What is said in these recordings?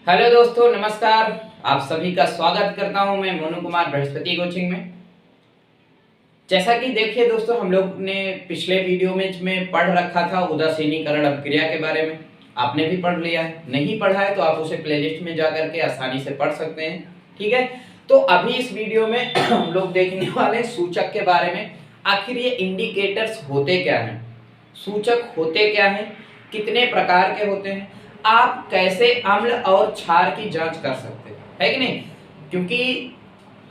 Hello दोस्तों, नमस्कार। आप सभी का स्वागत करता हूं मैं मोनू कुमार बृहस्पति कोचिंग में। जैसा कि देखिए दोस्तों, हम लोग ने पिछले वीडियो में पढ़ रखा था उदासीनीकरण अपक्रिया के बारे में। आपने भी पढ़ लिया है, नहीं पढ़ा है तो आप उसे प्लेलिस्ट में जा करके आसानी से पढ़ सकते हैं। ठीक है, तो अभी इस वीडियो में हम लोग देखने वाले सूचक के बारे में। आखिर ये इंडिकेटर्स होते क्या हैं, सूचक होते क्या हैं, कितने प्रकार के होते हैं, आप कैसे अम्ल और क्षार की जांच कर सकते हैं, है कि नहीं। क्योंकि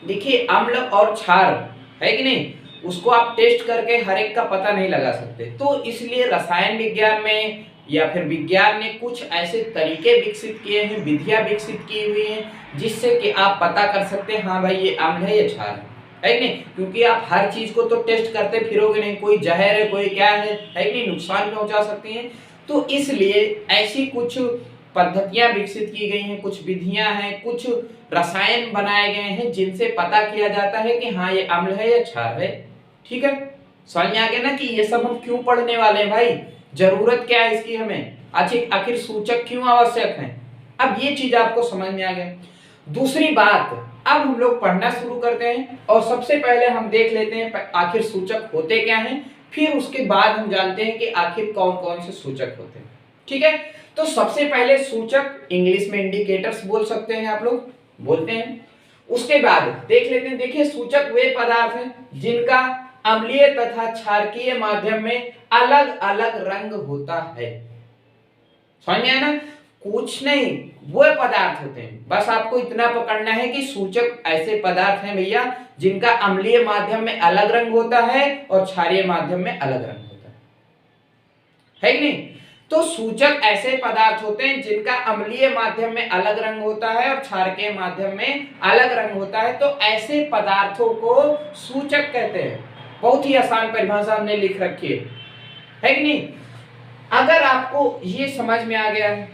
देखिए, अम्ल और क्षार है कि नहीं, उसको आप टेस्ट करके हर एक का पता नहीं लगा सकते। तो इसलिए रसायन विज्ञान में या फिर विज्ञान ने कुछ ऐसे तरीके विकसित किए हैं, विधियां विकसित की हुई हैं, जिससे कि आप पता कर सकते हैं हाँ भाई ये अम्ल है, ये क्षार है कि नहीं। क्योंकि आप हर चीज को तो टेस्ट करते फिरोगे नहीं, कोई जहर है, कोई क्या है कि नहीं, नुकसान पहुंचा सकती है। तो इसलिए ऐसी कुछ पद्धतियां विकसित की गई हैं, कुछ विधियां हैं, कुछ रसायन बनाए गए हैं, जिनसे पता किया जाता है कि हाँ ये अम्ल है या क्षार है। ठीक है, समझ में आ गया ना कि ये सब हम क्यों पढ़ने वाले हैं भाई, जरूरत क्या है इसकी हमें, आखिर सूचक क्यों आवश्यक हैं। अब ये चीज आपको समझ में आ गया। दूसरी बात, अब हम लोग पढ़ना शुरू करते हैं और सबसे पहले हम देख लेते हैं आखिर सूचक होते क्या हैं, फिर उसके बाद हम जानते हैं कि आखिर कौन कौन से सूचक होते हैं। ठीक है, तो सबसे पहले सूचक, इंग्लिश में इंडिकेटर्स बोल सकते हैं, आप लोग बोलते हैं। उसके बाद देख लेते हैं, देखिए सूचक वे पदार्थ हैं जिनका अम्लीय तथा क्षारकीय माध्यम में अलग अलग रंग होता है। समझ में आया ना, कुछ नहीं, वो पदार्थ होते हैं, बस आपको इतना पकड़ना है कि सूचक ऐसे पदार्थ हैं भैया जिनका अम्लीय माध्यम में अलग रंग होता है और क्षारीय माध्यम में अलग रंग होता है कि नहीं। तो सूचक ऐसे पदार्थ होते हैं जिनका अम्लीय माध्यम में अलग रंग होता है और क्षारकीय माध्यम में अलग रंग होता है, तो ऐसे पदार्थों को सूचक कहते हैं। बहुत ही आसान परिभाषा हमने लिख रखी है कि नहीं। अगर आपको ये समझ में आ गया है,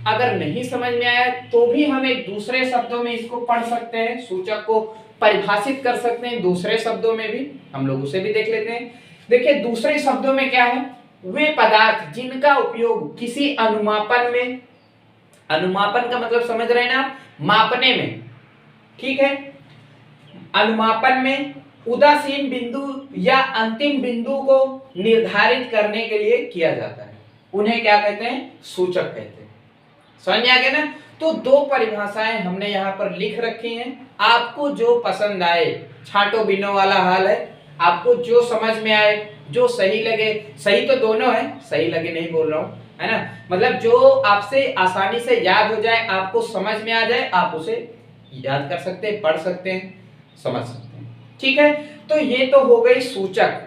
अगर नहीं समझ में आया तो भी हम एक दूसरे शब्दों में इसको पढ़ सकते हैं, सूचक को परिभाषित कर सकते हैं दूसरे शब्दों में भी, हम लोग उसे भी देख लेते हैं। देखिए दूसरे शब्दों में क्या है, वे पदार्थ जिनका उपयोग किसी अनुमापन में, अनुमापन का मतलब समझ रहे हैं ना आप, मापने में, ठीक है, अनुमापन में उदासीन बिंदु या अंतिम बिंदु को निर्धारित करने के लिए किया जाता है, उन्हें क्या कहते हैं, सूचक कहते हैं। समझ में आ गया ना। तो दो परिभाषाएं हमने यहाँ पर लिख रखी हैं, आपको जो पसंद आए, छांटो बिनो वाला हाल है, आपको जो समझ में आए, जो सही लगे, सही तो दोनों है, सही लगे नहीं बोल रहा हूं, है ना, मतलब जो आपसे आसानी से याद हो जाए, आपको समझ में आ जाए, आप उसे याद कर सकते हैं, पढ़ सकते हैं, समझ सकते हैं। ठीक है, तो ये तो हो गई सूचक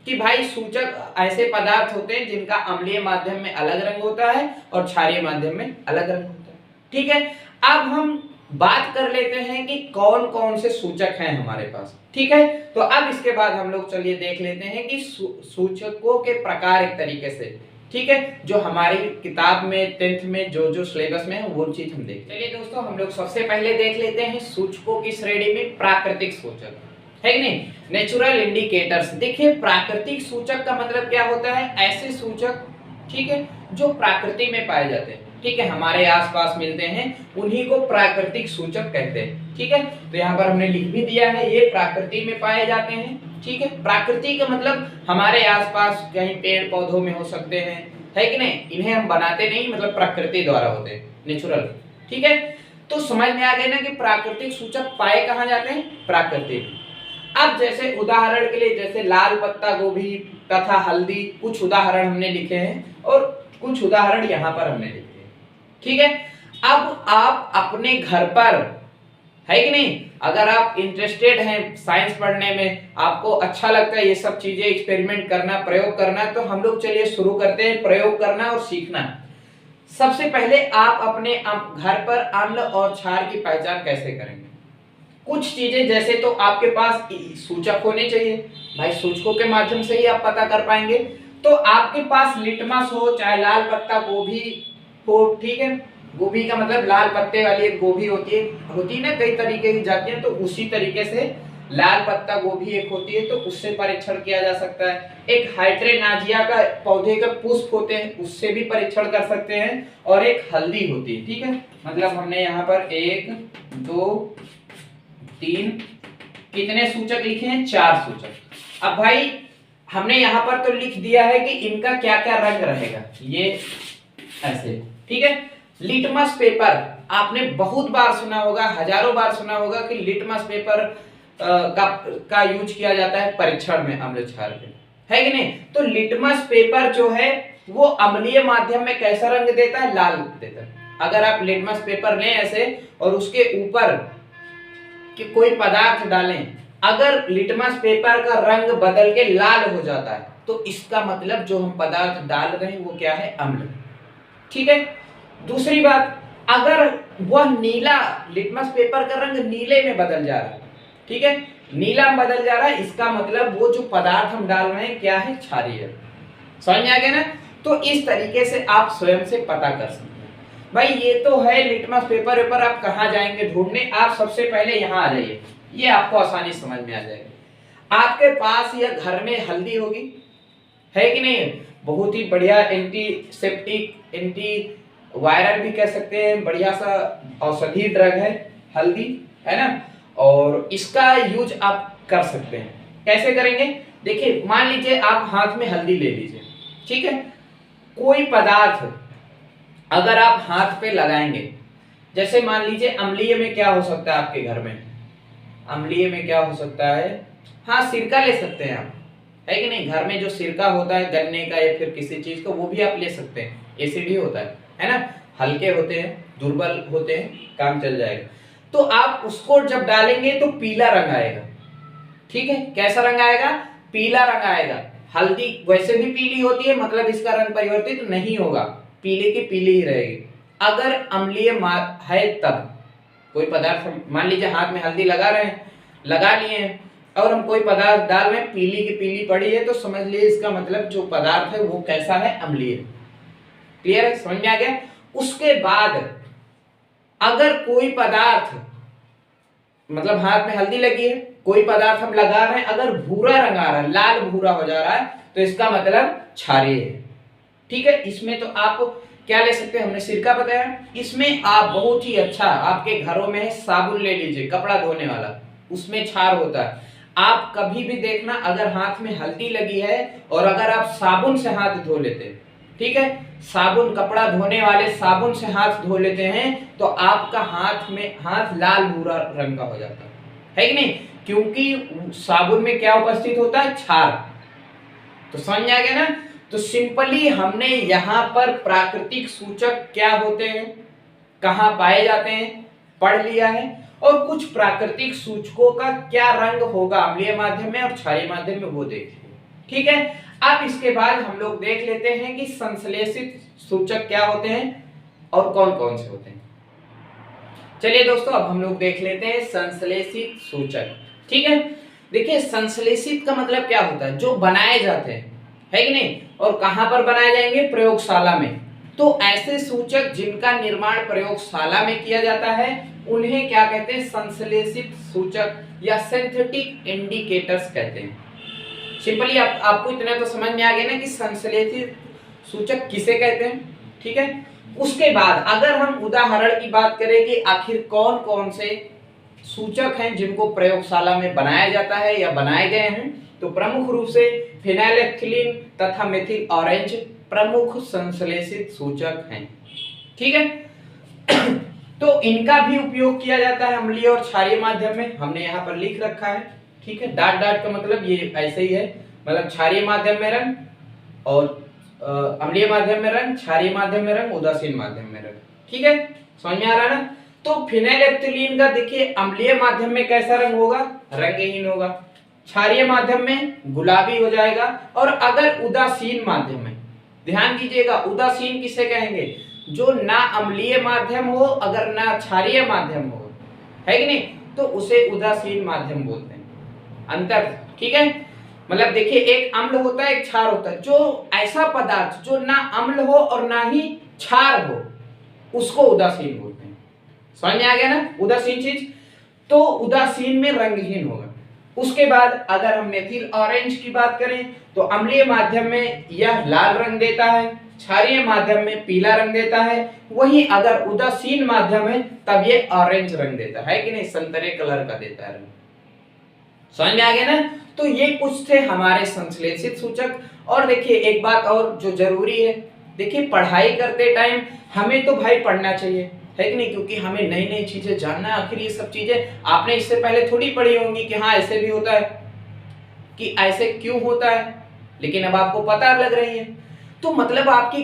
कि भाई सूचक ऐसे पदार्थ होते हैं जिनका अम्लीय माध्यम में अलग रंग होता है और क्षारीय माध्यम में अलग रंग होता है। ठीक है, अब हम बात कर लेते हैं कि कौन कौन से सूचक हैं हमारे पास। ठीक है, तो अब इसके बाद हम लोग चलिए देख लेते हैं कि सूचकों के प्रकार एक तरीके से, ठीक है, जो हमारी किताब में 10th में जो सिलेबस में है वो चीज हम देख। चलिए दोस्तों, हम लोग सबसे पहले देख लेते हैं सूचकों की श्रेणी में प्राकृतिक सूचक, है कि नहीं, नेचुरल इंडिकेटर्स। देखिए प्राकृतिक सूचक का मतलब क्या होता है, ऐसे सूचक, ठीक है, जो प्रकृति में पाए जाते हैं, ठीक है, हमारे आसपास मिलते हैं, उन्हीं को प्राकृतिक सूचक कहते हैं। ठीक है, तो यहाँ पर हमने लिख भी दिया है, ये प्रकृति में पाए जाते हैं। ठीक है, प्रकृति का मतलब हमारे आसपास कहीं पेड़ पौधों में हो सकते हैं, है कि नहीं, इन्हें हम बनाते नहीं, मतलब प्रकृति द्वारा होते हैं, नेचुरल। ठीक है, तो समझ में आ गया ना कि प्राकृतिक सूचक पाए कहाँ जाते हैं, प्रकृति। अब जैसे उदाहरण के लिए, जैसे लाल पत्ता गोभी तथा हल्दी, कुछ उदाहरण हमने लिखे हैं और कुछ उदाहरण यहाँ पर हमने लिखे हैं। ठीक है, अब आप अपने घर पर, है कि नहीं, अगर आप इंटरेस्टेड हैं साइंस पढ़ने में, आपको अच्छा लगता है ये सब चीजें एक्सपेरिमेंट करना, प्रयोग करना, तो हम लोग चलिए शुरू करते हैं प्रयोग करना और सीखना। सबसे पहले आप अपने घर पर अम्ल और क्षार की पहचान कैसे करेंगे। कुछ चीजें जैसे तो आपके पास सूचक होने चाहिए भाई, सूचकों के माध्यम से ही आप पता कर पाएंगे। तो आपके पास लिटमस हो, चाहे लाल पत्ता गोभी हो, ठीक है, गोभी का मतलब लाल पत्ते वाली एक गोभी होती है ना, कई तरीके की जाती है, तो उसी तरीके से लाल पत्ता गोभी एक होती है, तो उससे परीक्षण किया जा सकता है। एक हाइड्रेनाजिया का पौधे का पुष्प होते हैं, उससे भी परीक्षण कर सकते हैं। और एक हल्दी होती है, ठीक है। मतलब हमने यहाँ पर 1 2 3 कितने सूचक लिखे हैं? 4 सूचक। अब भाई हमने यहाँ पर तो लिख दिया है कि इनका क्या क्या रंग रहेगा, ये ऐसे, ठीक है। लिटमस पेपर आपने बहुत बार सुना होगा, हजारों बार सुना होगा कि लिटमस पेपर का यूज किया जाता है परीक्षण में अम्ल क्षार के, है कि नहीं। तो लिटमस पेपर जो है वो अम्लीय माध्यम में कैसा रंग देता है? लाल देता है। अगर आप लिटमस पेपर लें ऐसे और उसके ऊपर कि कोई पदार्थ डालें, अगर लिटमस पेपर का रंग बदल के लाल हो जाता है तो इसका मतलब जो हम पदार्थ डाल रहे हैं वो क्या है? अम्ल, ठीक है। दूसरी बात, अगर वह नीला, लिटमस पेपर का रंग नीले में बदल जा रहा है, ठीक है, नीला में बदल जा रहा है, इसका मतलब वो जो पदार्थ हम डाल रहे हैं क्या है? क्षारीय। समझ में आ गया ना। तो इस तरीके से आप स्वयं से पता कर सकते हैं। भाई ये तो है लिटमस पेपर आप कहाँ जाएंगे ढूंढने? आप सबसे पहले यहाँ आ जाइए, ये आपको आसानी समझ में आ जाएगा। आपके पास या घर में हल्दी होगी, है कि नहीं? बहुत ही बढ़िया एंटीसेप्टिक, एंटी वायरल भी कह सकते हैं, बढ़िया सा औषधि ड्रग है हल्दी, है ना। और इसका यूज आप कर सकते हैं। कैसे करेंगे? देखिए, मान लीजिए आप हाथ में हल्दी ले लीजिए, ठीक है। कोई पदार्थ अगर आप हाथ पे लगाएंगे, जैसे मान लीजिए अम्लीय में क्या हो सकता है आपके घर में? अम्लीय में क्या हो सकता है? हाँ, सिरका ले सकते हैं आप, है कि नहीं। घर में जो सिरका होता है गन्ने का या फिर किसी चीज का, वो भी आप ले सकते हैं। एसिड ही होता है ना। हल्के होते हैं, दुर्बल होते हैं, काम चल जाएगा। तो आप उसको जब डालेंगे तो पीला रंग आएगा, ठीक है। कैसा रंग आएगा? पीला रंग आएगा। हल्दी वैसे भी पीली होती है, मतलब इसका रंग परिवर्तित नहीं होगा, पीले की पीली ही रहेगी। अगर अम्लीय है तब कोई पदार्थ, मान लीजिए हाथ में हल्दी लगा रहे हैं, लगा लिए हैं, और हम कोई पदार्थ डाल रहे हैं, पीली की पीली पड़ी है, तो समझ लिए इसका मतलब जो पदार्थ है वो कैसा है? अम्लीय। क्लियर है? समझ में आ गया। उसके बाद अगर कोई पदार्थ, मतलब हाथ में हल्दी लगी है, कोई पदार्थ हम लगा रहे हैं, अगर भूरा रंग आ रहा है, लाल भूरा हो जा रहा है, तो इसका मतलब क्षारीय है, ठीक है। इसमें तो आप क्या ले सकते हैं? हमने सिरका बताया। इसमें आप बहुत ही अच्छा, आपके घरों में साबुन ले लीजिए, कपड़ा धोने वाला, उसमें क्षार होता है। आप कभी भी देखना, अगर हाथ में हल्दी लगी है और अगर आप साबुन से हाथ धो लेते हैं, ठीक है, साबुन, कपड़ा धोने वाले साबुन से हाथ धो लेते हैं, तो आपका हाथ लाल भूरा रंग का हो जाता है कि नहीं? क्योंकि साबुन में क्या उपस्थित होता है? क्षार। तो समझ आ गया ना। तो सिंपली हमने यहाँ पर प्राकृतिक सूचक क्या होते हैं, कहाँ पाए जाते हैं, पढ़ लिया है। और कुछ प्राकृतिक सूचकों का क्या रंग होगा अम्लीय माध्यम में और क्षारीय माध्यम में, वो देखिए, ठीक है। अब इसके बाद हम लोग देख लेते हैं कि संश्लेषित सूचक क्या होते हैं और कौन कौन से होते हैं। चलिए दोस्तों, अब हम लोग देख लेते हैं संश्लेषित सूचक, ठीक है। देखिए, संश्लेषित का मतलब क्या होता है? जो बनाए जाते हैं, है कि नहीं। और कहां पर बनाए जाएंगे? प्रयोगशाला में। तो ऐसे सूचक जिनका निर्माण प्रयोगशाला में किया जाता है उन्हें क्या कहते हैं? संश्लेषित सूचक या सिंथेटिक इंडिकेटर्स कहते हैं। सिंपली आपको इतना तो समझ में आ गया ना कि संश्लेषित सूचक किसे कहते हैं, ठीक है। उसके बाद अगर हम उदाहरण की बात करें कि आखिर कौन कौन से सूचक हैं जिनको प्रयोगशाला में बनाया जाता है या बनाए गए हैं, तो प्रमुख रूप से फिनाइलएथिलीन तथा मेथिल ऑरेंज प्रमुख संश्लेषित सूचक हैं, ठीक है। तो इनका भी उपयोग किया जाता है अम्लीय और क्षारीय माध्यम में, हमने यहाँ पर लिख रखा है, ठीक है। डाट डाट का मतलब ये ऐसे ही है, मतलब क्षारीय माध्यम में रंग और अम्लीय माध्यम में रंग, क्षारीय माध्यम में रंग, उदासीन माध्यम में रंग, ठीक है। समझ में आ रहा है ना। तो फिनाइलएथिलीन का देखिए अम्लीय माध्यम में कैसा रंग होगा? रंगहीन होगा। क्षारीय माध्यम में गुलाबी हो जाएगा। और अगर उदासीन माध्यम में, ध्यान कीजिएगा, उदासीन किसे कहेंगे? जो ना अम्लीय माध्यम हो, अगर ना क्षारीय माध्यम हो, है कि नहीं, तो उसे उदासीन माध्यम बोलते हैं। अंतर, ठीक है। मतलब देखिए, एक अम्ल होता है, एक क्षार होता है। जो ऐसा पदार्थ जो ना अम्ल हो और ना ही क्षार हो, उसको उदासीन बोलते हैं। समझ में आ गया ना, उदासीन चीज। तो उदासीन में रंगहीन होगा, उसके बाद अगर हम मेथिल ऑरेंज की बात करें तो अम्लीय माध्यम में यह लाल रंग देता है, क्षारीय माध्यम में पीला रंग देता है। वहीं अगर उदासीन माध्यम है तब ये ऑरेंज रंग देता है कि नहीं, संतरे कलर का देता है रंग। समझ में आ गया ना। तो ये कुछ थे हमारे संश्लेषित सूचक। और देखिए एक बात और जो जरूरी है, देखिए पढ़ाई करते टाइम हमें तो भाई पढ़ना चाहिए, है कि नहीं, क्योंकि हमें नई नई चीजें जानना है। आखिर ये सब चीजें आपने इससे पहले थोड़ी पढ़ी होंगी कि हाँ ऐसे भी होता है, कि ऐसे क्यों होता है, लेकिन अब आपको पता लग रही है। तो मतलब आपका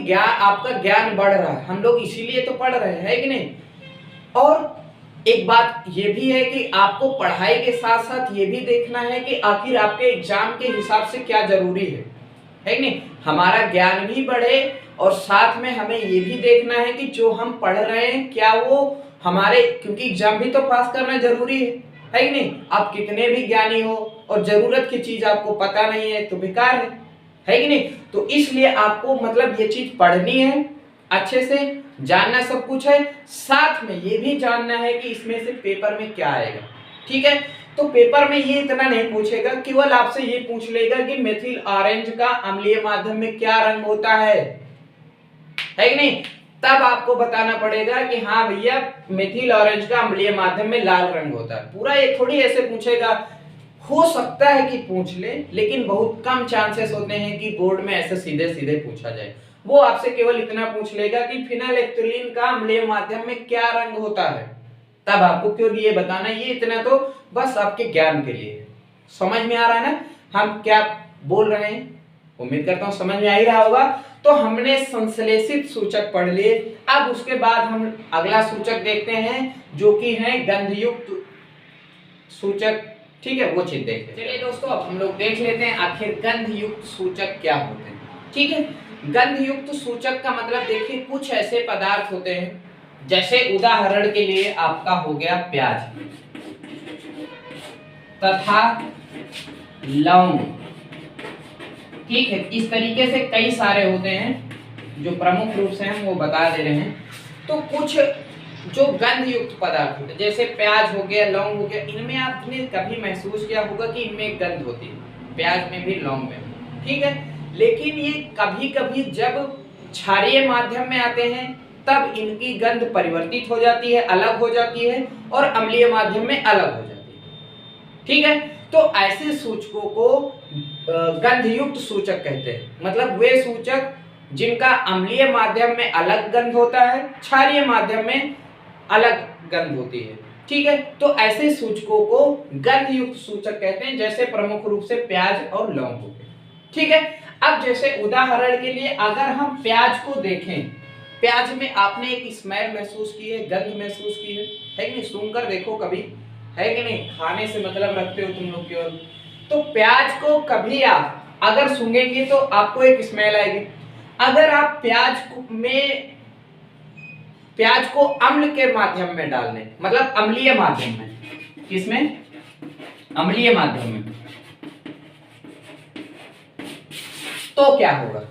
ज्ञान बढ़ रहा है, हम लोग इसीलिए तो पढ़ रहे हैं, है कि नहीं। और एक बात ये भी है कि आपको पढ़ाई के साथ साथ ये भी देखना है कि आखिर आपके एग्जाम के हिसाब से क्या जरूरी है कि नहीं। हमारा ज्ञान भी बढ़े और साथ में हमें ये भी देखना है कि जो हम पढ़ रहे हैं क्या वो हमारे, क्योंकि एग्जाम भी तो पास करना जरूरी है कि नहीं। आप कितने भी ज्ञानी हो और जरूरत की चीज आपको पता नहीं है तो बेकार है कि नहीं। तो इसलिए आपको मतलब ये चीज पढ़नी है, अच्छे से जानना सब कुछ है, साथ में ये भी जानना है कि इसमें से पेपर में क्या आएगा। ठीक है, तो पेपर में ये इतना नहीं पूछेगा, केवल आपसे ये पूछ लेगा कि मेथिल ऑरेंज का अम्लीय माध्यम में क्या रंग होता है कि नहीं। तब आपको बताना पड़ेगा कि हाँ भैया मेथिल ऑरेंज का अम्लीय माध्यम में लाल रंग होता है। पूरा ये थोड़ी ऐसे पूछेगा, हो सकता है कि पूछ ले, लेकिन बहुत कम चांसेस होते हैं कि बोर्ड में ऐसे सीधे सीधे पूछा जाए। वो आपसे केवल इतना पूछ लेगा कि फिनाइलएथलीन का अम्लीय माध्यम में क्या रंग होता है, तब आपको क्यों ये बताना। ये इतना तो बस आपके ज्ञान के लिए। समझ में आ रहा है ना हम क्या बोल रहे हैं, उम्मीद करता हूं समझ में आ ही रहा होगा। तो हमने संश्लेषित सूचक पढ़ लिए। अब उसके बाद हम अगला सूचक देखते हैं जो कि है गंधयुक्त सूचक। ठीक है, वो चीज देखते हैं। चलिए दोस्तों अब हम लोग देख लेते हैं आखिर गंधयुक्त सूचक क्या होते हैं। ठीक है, गंधयुक्त सूचक का मतलब देखिए कुछ ऐसे पदार्थ होते हैं, जैसे उदाहरण के लिए आपका हो गया प्याज तथा लौंग। ठीक है, इस तरीके से कई सारे होते हैं जो प्रमुख रूप से हम वो बता दे रहे हैं। तो कुछ जो गंध युक्त पदार्थ होते हैं जैसे प्याज हो गया, लौंग हो गया, इनमें आपने कभी महसूस किया होगा कि इनमें गंध होती है, प्याज में भी लौंग में भी। ठीक है, लेकिन ये कभी कभी जब क्षारीय माध्यम में आते हैं तब इनकी गंध परिवर्तित हो जाती है, अलग हो जाती है, और अम्लीय माध्यम में अलग हो जाती है। ठीक है, तो ऐसे सूचकों को गंधयुक्त सूचक कहते हैं। मतलब वे सूचक जिनका अम्लीय माध्यम में अलग गंध होता है, क्षारीय माध्यम में अलग गंध होती है। ठीक है, तो ऐसे सूचकों को गंधयुक्त सूचक कहते हैं, जैसे प्रमुख रूप से प्याज और लौंग हो गए। ठीक है, अब जैसे उदाहरण के लिए अगर हम प्याज को देखें, प्याज में आपने एक स्मेल महसूस की है, गंध महसूस की है कि नहीं। सुनकर देखो कभी, है कि नहीं, खाने से मतलब रखते हो तुम लोग केवल। तो प्याज को कभी आप अगर सूंघेंगे तो आपको एक स्मेल आएगी। अगर आप प्याज को अम्ल के माध्यम में डाल दें, मतलब अम्लीय माध्यम में, किसमें, अम्लीय माध्यम में, तो क्या होगा।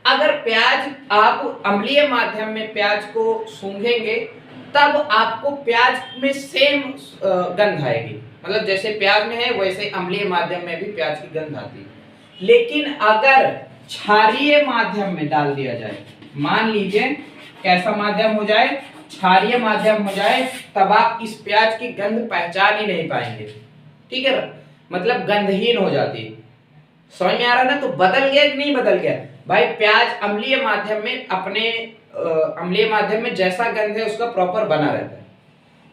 अगर प्याज आप अम्लीय माध्यम में प्याज को सूंघेंगे तब आपको प्याज में सेम गंध आएगी, मतलब जैसे प्याज में है वैसे अम्लीय माध्यम में भी प्याज की गंध आती है। लेकिन अगर क्षारीय माध्यम में डाल दिया जाए, मान लीजिए कैसा माध्यम हो जाए, क्षारीय माध्यम हो जाए, तब आप इस प्याज की गंध पहचान ही नहीं पाएंगे। ठीक है, मतलब गंधहीन हो जाती है। समझ में आ रहा है ना। तो बदल गया कि नहीं बदल गया भाई। प्याज अम्लीय माध्यम में अपने अम्लीय माध्यम में जैसा गंध है उसका प्रॉपर बना रहता है,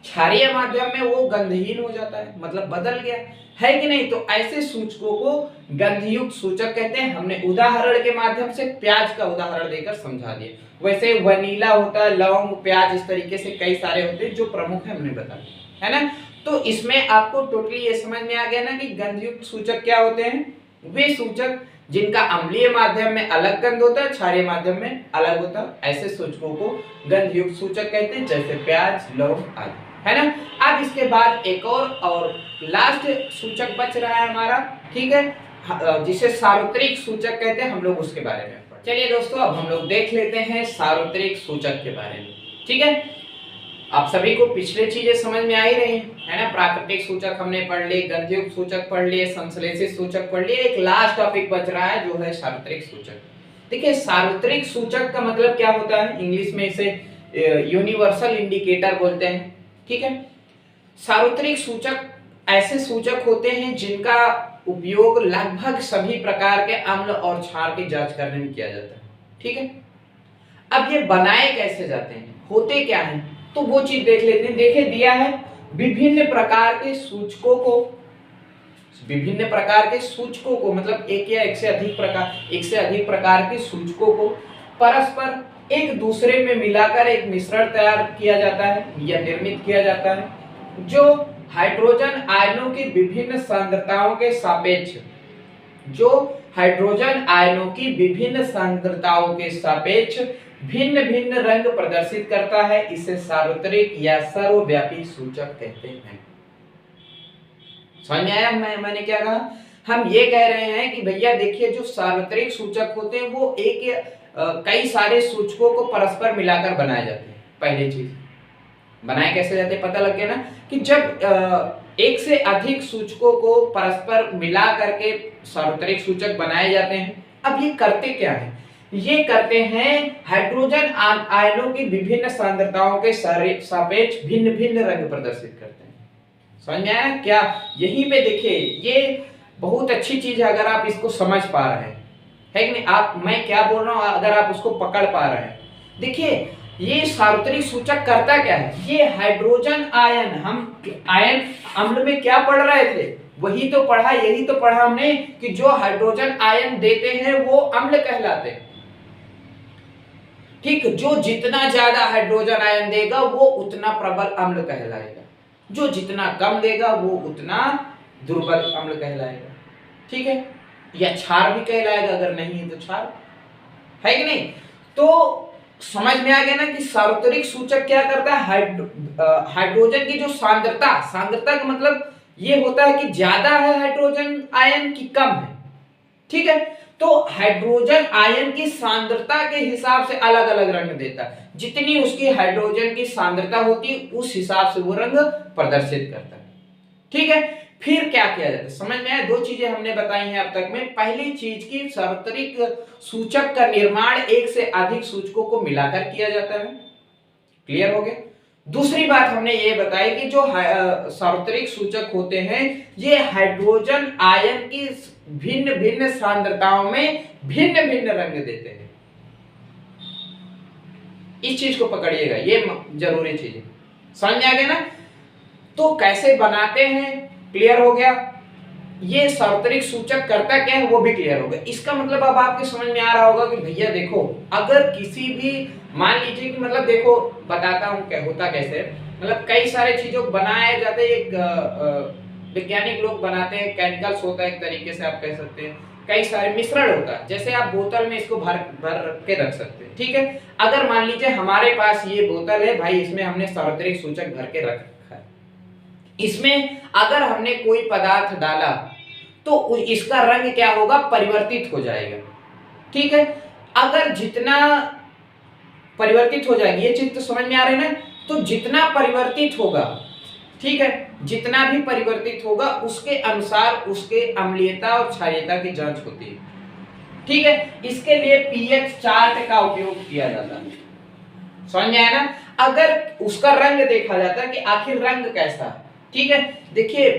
क्षारीय माध्यम में वो गंधहीन हो जाता है, मतलब बदल गया, है कि नहीं। तो ऐसे सूचकों को गंधयुक्त सूचक कहते हैं। हमने उदाहरण के माध्यम से प्याज का उदाहरण देकर समझा दिया। वैसे वनीला होता है, लौंग, प्याज, इस तरीके से कई सारे होते हैं जो प्रमुख है, हमने बता दिया, है ना। तो इसमें आपको टोटली ये समझ में आ गया ना कि गंधयुक्त सूचक क्या होते हैं। वे सूचक जिनका अम्लीय माध्यम में अलग गंध होता है, क्षारीय माध्यम में अलग होता है, ऐसे सूचकों को गंधयुक्त सूचक कहते हैं, जैसे प्याज, लौंग आदि, है ना। अब इसके बाद एक और लास्ट सूचक बच रहा है हमारा, ठीक है, जिसे सार्वत्रिक सूचक कहते हैं। हम लोग उसके बारे में चलिए दोस्तों अब हम लोग देख लेते हैं सार्वत्रिक सूचक के बारे में। ठीक है, आप सभी को पिछले चीजें समझ में आ ही रही है ना। प्राकृतिक सूचक हमने पढ़ लिए, गंधयुक्त सूचक पढ़ लिए, संश्लेषित सूचक पढ़ लिए। एक लास्ट टॉपिक बच रहा है जो है सार्वत्रिक सूचक। देखिए सार्वत्रिक सूचक का मतलब क्या होता है, इंग्लिश में इसे यूनिवर्सल इंडिकेटर बोलते हैं। ठीक है, सार्वत्रिक सूचक ऐसे सूचक होते हैं जिनका उपयोग लगभग सभी प्रकार के अम्ल और क्षार की जांच करने में किया जाता है। ठीक है, अब ये बनाए कैसे जाते हैं, होते क्या हैं, तो वो चीज देख लेते हैं। देखे दिया है विभिन्न प्रकार के सूचकों को, विभिन्न प्रकार के सूचकों को मतलब एक या एक से अधिक प्रकार के सूचकों को परस्पर एक दूसरे में मिलाकर एक मिश्रण तैयार किया जाता है या निर्मित किया जाता है, जो हाइड्रोजन आयनों की विभिन्न सांद्रताओं के सापेक्ष, जो हाइड्रोजन आयनों की विभिन्न सांद्रताओं के सापेक्ष भिन्न भिन्न रंग प्रदर्शित करता है। इसे सार्वत्रिक या सर्वव्यापी सूचक कहते हैं। समझ में आया मैंने क्या कहा? हम ये कह रहे हैं कि भैया देखिए जो सार्वत्रिक सूचक होते हैं वो एक या कई सारे सूचकों को परस्पर मिलाकर बनाए जाते हैं। पहली चीज बनाए कैसे जाते हैं पता लग गया ना, कि जब एक से अधिक सूचकों को परस्पर मिला करके सार्वत्रिक सूचक बनाए जाते हैं। अब ये करते क्या है, ये करते हैं हाइड्रोजन आयनों की विभिन्न सांद्रताओं के सापेक्ष भिन्न भिन्न रंग प्रदर्शित करते हैं। समझ में आया क्या? यहीं पे देखिए ये बहुत अच्छी चीज है अगर आप इसको समझ पा रहे हैं, है कि नहीं? आप मैं क्या बोल रहा हूं अगर आप उसको पकड़ पा रहे हैं। देखिए ये सार्वत्रिक सूचक करता क्या है, ये हाइड्रोजन आयन, हम आयन अम्ल में क्या पढ़ रहे थे, वही तो पढ़ा, यही तो पढ़ा हमने कि जो हाइड्रोजन आयन देते हैं वो अम्ल कहलाते हैं। ठीक, जो जितना ज्यादा हाइड्रोजन आयन देगा वो उतना प्रबल अम्ल कहलाएगा, जो जितना कम देगा वो उतना दुर्बल अम्ल कहलाएगा। ठीक है, या क्षार भी कहलाएगा, अगर नहीं है तो क्षार, है कि नहीं? तो समझ में आ गया ना कि सार्वत्रिक सूचक क्या करता है, हाइड्रोजन की जो सांद्रता का मतलब ये होता है कि ज्यादा है हाइड्रोजन आयन की कम है। ठीक है, तो हाइड्रोजन आयन की सांद्रता के हिसाब से अलग अलग रंग देता है। जितनी उसकी हाइड्रोजन की सांद्रता होती है उस हिसाब से वो रंग प्रदर्शित करता है। ठीक है, फिर क्या किया जाता है समझ में आया? दो चीजें हमने बताई हैं अब तक में। पहली चीज की सार्वत्रिक सूचक का निर्माण एक से अधिक सूचकों को मिलाकर किया जाता है। क्लियर हो गया? दूसरी बात हमने ये बताई कि जो सार्वत्रिक सूचक होते हैं ये हाइड्रोजन आयन की भिन्न भिन्न सांद्रताओं में भिन्न भिन्न रंग देते हैं। इस चीज को पकड़िएगा, ये जरूरी चीज है। समझ में आ गया ना? तो कैसे बनाते हैं क्लियर हो गया। ये सार्वत्रिक सूचक करता क्या है वो भी क्लियर हो गया। इसका मतलब अब आपके समझ में आ रहा होगा कि भैया देखो अगर किसी भी मान लीजिए कि मतलब देखो बताता हूं क्या होता कैसे, मतलब कई सारे चीजों को बनाए जाते हैं। एक वैज्ञानिक लोग बनाते हैं, केमिकल्स होता है एक तरीके से आप कह सकते हैं, कई सारे मिश्रण होता है। जैसे आप बोतल में इसको भर के रख सकते हैं। ठीक है, अगर मान लीजिए हमारे पास ये बोतल है भाई, इसमें हमने सार्वत्रिक सूचक भर के रखा है, इसमें अगर हमने कोई पदार्थ डाला तो इसका रंग क्या होगा, परिवर्तित हो जाएगा। ठीक है, अगर जितना परिवर्तित हो जाएगी, ये चीज तो समझ में आ रही है ना? तो जितना परिवर्तित होगा, ठीक है, जितना भी परिवर्तित होगा उसके अनुसार उसके अम्लीयता और क्षारीयता की जांच होती है। ठीक है, इसके लिए पीएच चार्ट का उपयोग किया जाता है। समझ में आया ना? अगर उसका रंग देखा जाता है कि आखिर रंग कैसा है। ठीक है, देखिए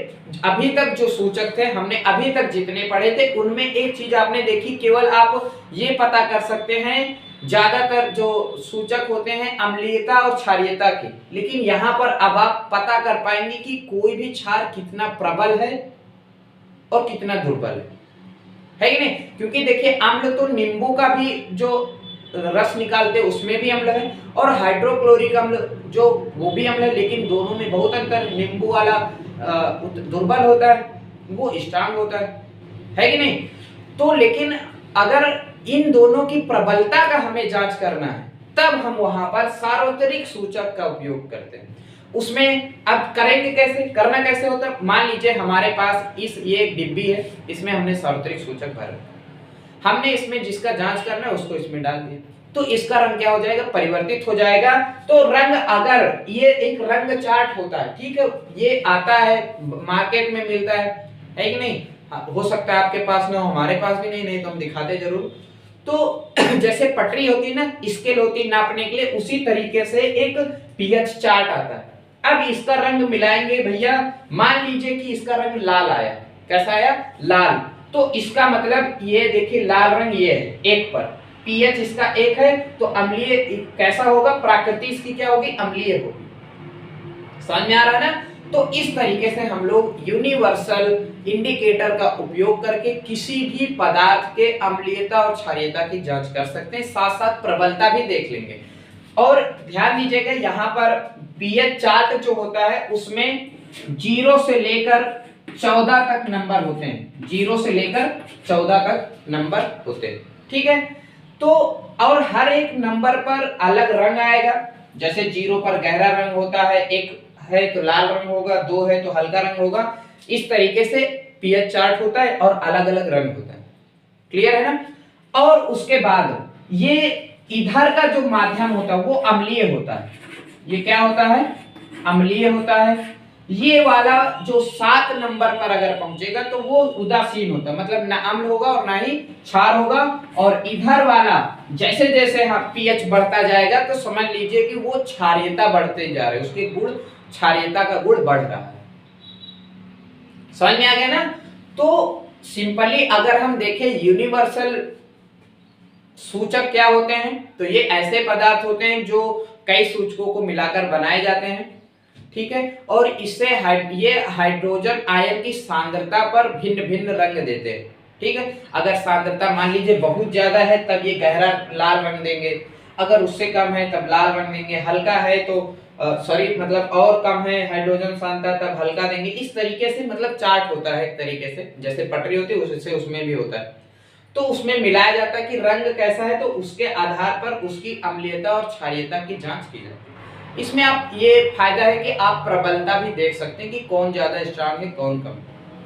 अभी तक जो सूचक थे, हमने अभी तक जितने पढ़े थे उनमें एक चीज आपने देखी, केवल आप ये पता कर सकते हैं ज्यादातर जो सूचक होते हैं अम्लीयता और क्षारीयता की, लेकिन यहाँ पर अब आप पता कर पाएंगे कि कोई भी क्षार कितना प्रबल है और कितना दुर्बल है कि नहीं? क्योंकि देखिए अम्ल तो नींबू का भी जो रस निकालते उसमें भी अम्ल है, और हाइड्रोक्लोरिक अम्ल जो वो भी अम्ल है, लेकिन दोनों में बहुत अंतर। नींबू वाला दुर्बल होता है, वो स्ट्रांग होता है कि नहीं? तो लेकिन अगर इन दोनों की प्रबलता का हमें जांच करना है तब हम वहां पर सार्वत्रिक सूचक का उपयोग करते हैं। उसमें अब करेंगे कैसे, करना कैसे होता है? मान लीजिए हमारे पास ये एक डिब्बी है, इसमें हमने सार्वत्रिक सूचक भर रखा है, हमने इसमें जिसका जांच करना है उसको इसमें डाल दिया। तो इसका रंग क्या हो जाएगा, परिवर्तित हो जाएगा। तो रंग, अगर ये एक रंग चार्ट होता है, ठीक है, ये आता है मार्केट में मिलता है कि नहीं, हो सकता है आपके पास ना हो, हमारे पास भी नहीं तो हम दिखाते जरूर। तो जैसे पटरी होती है ना, स्केल होती है नापने के लिए, उसी तरीके से एक पीएच चार्ट आता है। अब इसका रंग मिलाएंगे भैया, मान लीजिए कि इसका रंग लाल आया, कैसा आया, लाल, तो इसका मतलब ये देखिए लाल रंग ये है, एक पर पीएच इसका एक है, तो अम्लीय कैसा होगा, प्रकृति इसकी क्या होगी, अम्लीय होगी। समझ में आ रहा है ना। तो इस तरीके से हम लोग यूनिवर्सल इंडिकेटर का उपयोग करके किसी भी पदार्थ के अम्लीयता और क्षारीयता की जांच कर सकते हैं, साथ साथ प्रबलता भी देख लेंगे। और ध्यान दीजिएगा यहाँ पर पीएच चार्ट जो होता है उसमें 0 से लेकर 14 तक नंबर होते हैं, 0 से लेकर 14 तक नंबर होते हैं, ठीक है। तो और हर एक नंबर पर अलग रंग आएगा, जैसे 0 पर गहरा रंग होता है, 1 है तो लाल रंग होगा, 2 है तो हल्का रंग होगा। इस तरीके से पीएच चार्ट होता है और अलग अलग रंग होता है, क्लियर है ना। और उसके बाद ये इधर का जो माध्यम होता है वो अम्लीय होता है, ये क्या होता है, अम्लीय होता है। ये वाला जो 7 नंबर पर अगर पहुंचेगा तो वो उदासीन होता है, मतलब ना अम्ल होगा और ना ही क्षार होगा। और इधर वाला जैसे जैसे पीएच बढ़ता जाएगा तो समझ लीजिए कि वो क्षारीयता बढ़ते जा रहे हैं, उसके गुण, क्षारीयता का गुण बढ़ रहा है। समझ में आ गया ना। तो सिंपली अगर हम देखें यूनिवर्सल सूचक क्या होते हैं, तो ये ऐसे पदार्थ होते हैं जो कई सूचकों को मिलाकर बनाए जाते हैं, ठीक है। और इससे ये हाइड्रोजन आयन की सांद्रता पर भिन्न भिन्न रंग देते हैं, ठीक है। अगर सांद्रता मान लीजिए बहुत ज्यादा है तब ये गहरा लाल रंग देंगे, अगर उससे कम है तब लाल रंग देंगे, हल्का है तो मतलब और कम है हाइड्रोजन सांद्रता तब हल्का देंगे। इस तरीके से मतलब चार्ट होता है एक तरीके से, जैसे पटरी होती है उससे उसमें भी होता है। तो उसमें मिलाया जाता है कि रंग कैसा है, तो उसके आधार पर उसकी अम्लीयता और क्षारीयता की जांच की जाती है। इसमें आप ये फायदा है कि आप प्रबलता भी देख सकते हैं कि कौन ज्यादा स्ट्रांग है कौन कम,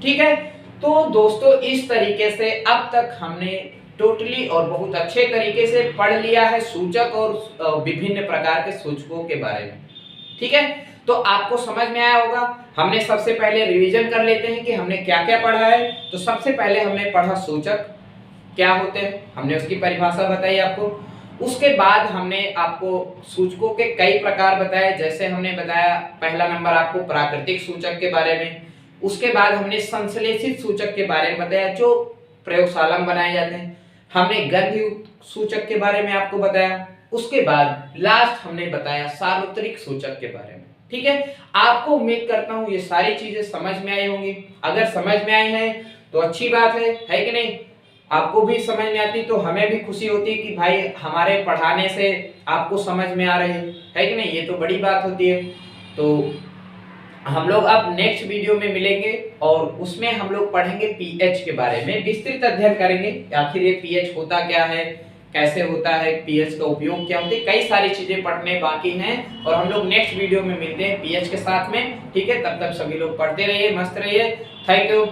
ठीक है। तो दोस्तों इस तरीके से अब तक हमने टोटली और बहुत अच्छे तरीके से पढ़ लिया है सूचक और विभिन्न प्रकार के सूचकों के बारे में, ठीक है। तो आपको समझ में आया होगा। हमने सबसे पहले रिवीजन कर लेते हैं कि हमने क्या क्या पढ़ा है। तो सबसे पहले हमने पढ़ा सूचक क्या होते हैं, हमने उसकी परिभाषा बताई आपको। उसके बाद हमने आपको सूचकों के कई प्रकार बताए, जैसे हमने बताया पहला नंबर आपको प्राकृतिक सूचक के बारे में, उसके बाद हमने संश्लेषित सूचक के बारे में बताया जो प्रयोगशाला में बनाए जाते हैं, हमने गंधयुक्त सूचक के बारे में आपको बताया, उसके बाद लास्ट हमने बताया सार्वत्रिक सूचक के बारे में, ठीक है। आपको उम्मीद करता हूं ये सारी चीजें समझ में आई होंगी। अगर समझ में आई है तो अच्छी बात है कि नहीं। आपको भी समझ में आती तो हमें भी खुशी होती है कि भाई हमारे पढ़ाने से आपको समझ में आ रही है कि नहीं, ये तो बड़ी बात होती है। तो हम लोग अब नेक्स्ट वीडियो में मिलेंगे और उसमें हम लोग पढ़ेंगे पीएच के बारे में, विस्तृत अध्ययन करेंगे आखिर ये पीएच होता क्या है, कैसे होता है, पीएच का उपयोग क्या होता है, कई सारी चीजें पढ़ने बाकी हैं। और हम लोग नेक्स्ट वीडियो में मिलते हैं पीएच के साथ में, ठीक है। तब तक सभी लोग पढ़ते रहिए, मस्त रहिए। Thank you.